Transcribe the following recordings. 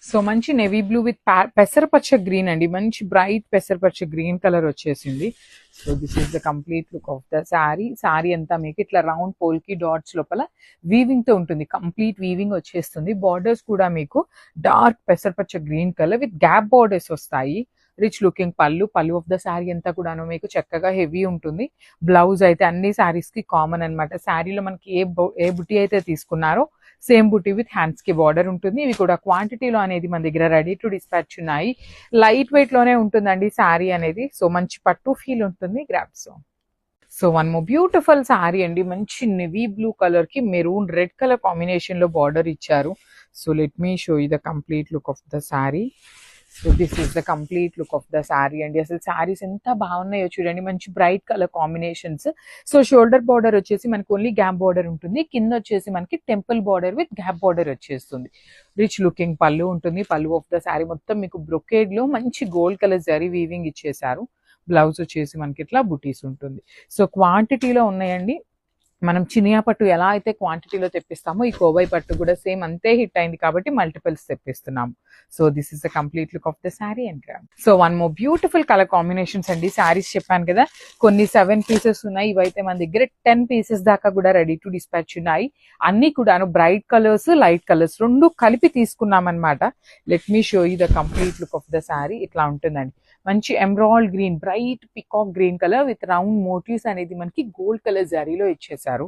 So మంచి navy blue with పెసరపచ్చ green అండి, మంచి బ్రైట్ పెసరపచ్చ గ్రీన్ కలర్ వచ్చేసింది. So this is the complete look of the sari. Sari అంతా మీకు ఇట్లా రౌండ్ పోల్కి డాట్స్ లోపల వీవింగ్ తో ఉంటుంది, కంప్లీట్ వీవింగ్ వచ్చేస్తుంది. బార్డర్స్ కూడా మీకు డార్క్ పెసరపచ్చ green colour with gap borders వస్తాయి. రిచ్ లుకింగ్ పళ్ళు ఆఫ్ ద శారీ అంతా కూడాను మీకు చక్కగా హెవీ ఉంటుంది. బ్లౌజ్ అయితే అన్ని శారీస్ కి కామన్ అనమాట. శారీలో మనకి ఏ బుటీ అయితే తీసుకున్నారో సేమ్ బుటీ విత్ హ్యాండ్స్ కి బార్డర్ ఉంటుంది. ఇవి కూడా క్వాంటిటీలో అనేది మన దగ్గర రెడీ టు డిస్పాచ్ ఉన్నాయి. లైట్ వెయిట్ లోనే ఉంటుందండి శారీ అనేది. సో మంచి పట్టు ఫీల్ ఉంటుంది. Grasp. So one more beautiful sari అండి, మంచి నెవీ బ్లూ కలర్ కి మెరూన్ రెడ్ కలర్ కాంబినేషన్ లో బార్డర్ ఇచ్చారు. So let me show you the complete look of the sari. So this is the complete look of the sari అండి. అసలు శారీస్ ఎంత బాగున్నాయో చూడండి, మంచి bright colour combinations. So shoulder border వచ్చేసి మనకి ఓన్లీ గ్యాప్ బార్డర్ ఉంటుంది, కింద వచ్చేసి మనకి temple border with gap border వచ్చేస్తుంది. రిచ్ లుకింగ్ పళ్ళు ఉంటుంది. పళ్ళు ఆఫ్ ద శారీ మొత్తం మీకు బ్రొకేడ్ లో మంచి గోల్డ్ కలర్ జరీ వీవింగ్ ఇచ్చేసారు. బ్లౌజ్ వచ్చేసి మనకి ఇట్లా బుటీస్ ఉంటుంది. సో క్వాంటిటీలో ఉన్నాయండి. మనం చినియా పట్టు ఎలా అయితే క్వాంటిటీలో తెప్పిస్తామో ఈ కోబాయి పట్టు కూడా సేమ్ అంతే హిట్ అయింది కాబట్టి మల్టిపుల్స్ తెప్పిస్తున్నాము. So this is the complete look of the sari and గ్రామ్. So one more beautiful colour combinations అండి. శారీస్ చెప్పాను కదా, కొన్ని 7 పీసెస్ ఉన్నాయి. ఇవైతే మన దగ్గర 10 పీసెస్ దాకా కూడా రెడీ టు డిస్పాచ్ ఉన్నాయి. అన్ని కూడాను బ్రైట్ కలర్స్ లైట్ కలర్స్ రెండు కలిపి తీసుకున్నాం అనమాట. Let me show you the complete look of the sari. ఇట్లా ఉంటుందండి, మంచి emerald green, bright peacock green colour with round motifs అనేది మనకి గోల్డ్ కలర్ జరీలో ఇచ్చేసారు.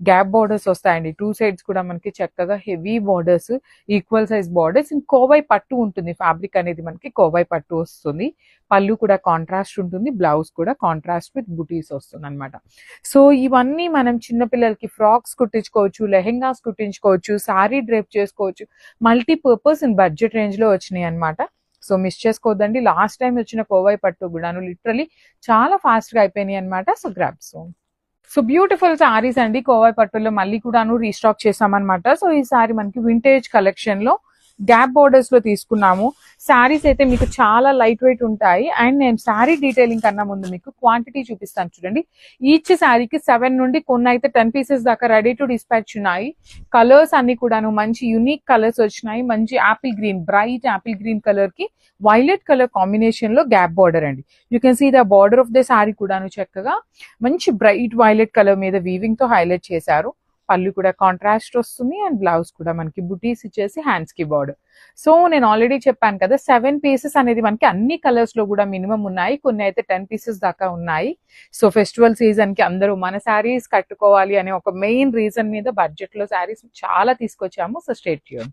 గ్యాప్ బార్డర్స్ వస్తాయండి, 2 సైడ్స్ కూడా మనకి చక్కగా heavy borders, equal size borders. Kovai పట్టు ఉంటుంది, ఫ్యాబ్రిక్ అనేది మనకి కోవై పట్టు వస్తుంది. పళ్ళు కూడా కాంట్రాస్ట్ ఉంటుంది, బ్లౌజ్ కూడా కాంట్రాస్ట్ విత్ బుటీస్ వస్తుంది అనమాట. సో ఇవన్నీ మనం చిన్నపిల్లలకి ఫ్రాక్స్ కుట్టించుకోవచ్చు, లెహెంగాస్ కుట్టించుకోవచ్చు, సారీ డ్రేప్ చేసుకోవచ్చు. మల్టీపర్పస్ ఇన్ బడ్జెట్ రేంజ్ లో వచ్చినాయి అనమాట. సో మిస్ చేసుకోవద్దండి. లాస్ట్ టైం వచ్చిన కోవై పట్టు కూడాను లిటరలీ చాలా ఫాస్ట్ గా అయిపోయినాయి అనమాట. So grab so beautiful saris అండి. కోవై పట్టులో మళ్ళీ కూడాను రీస్టాక్ చేసామన్నమాట. సో ఈ సారీ మనకి వింటేజ్ కలెక్షన్ లో గ్యాప్ బోర్డర్స్ లో తీసుకున్నాము. శారీస్ అయితే మీకు చాలా లైట్ వెయిట్ ఉంటాయి. అండ్ నేను శారీ డీటెయిలింగ్ కన్నా ముందు మీకు క్వాంటిటీ చూపిస్తాను చూడండి. ఈచ్ శారీకి 7 నుండి కొన్ని అయితే 10 పీసెస్ దాకా రెడీ టు డిస్పాచ్ ఉన్నాయి. కలర్స్ అన్ని కూడాను మంచి యూనిక్ కలర్స్ వచ్చినాయి. మంచి apple green, bright apple green colour కి వైలెట్ కలర్ కాంబినేషన్ లో గ్యాప్ బార్డర్ అండి. You can see the border of the sari కూడాను చక్కగా మంచి బ్రైట్ వైలెట్ కలర్ మీద వీవింగ్ తో హైలైట్ చేశారు. పళ్ళు కూడా కాంట్రాస్ట్ వస్తుంది అండ్ బ్లౌజ్ కూడా మనకి బుటీస్ ఇచ్చేసి హ్యాండ్స్ కి బార్డర్. సో నేను ఆల్రెడీ చెప్పాను కదా, 7 పీసెస్ అనేది మనకి అన్ని కలర్స్ లో కూడా మినిమం ఉన్నాయి. కొన్ని అయితే 10 పీసెస్ దాకా ఉన్నాయి. సో ఫెస్టివల్ సీజన్ కి అందరూ మన శారీస్ కట్టుకోవాలి అనే ఒక మెయిన్ రీజన్ మీద బడ్జెట్ లో శారీస్ చాలా తీసుకొచ్చాము. So stay tune.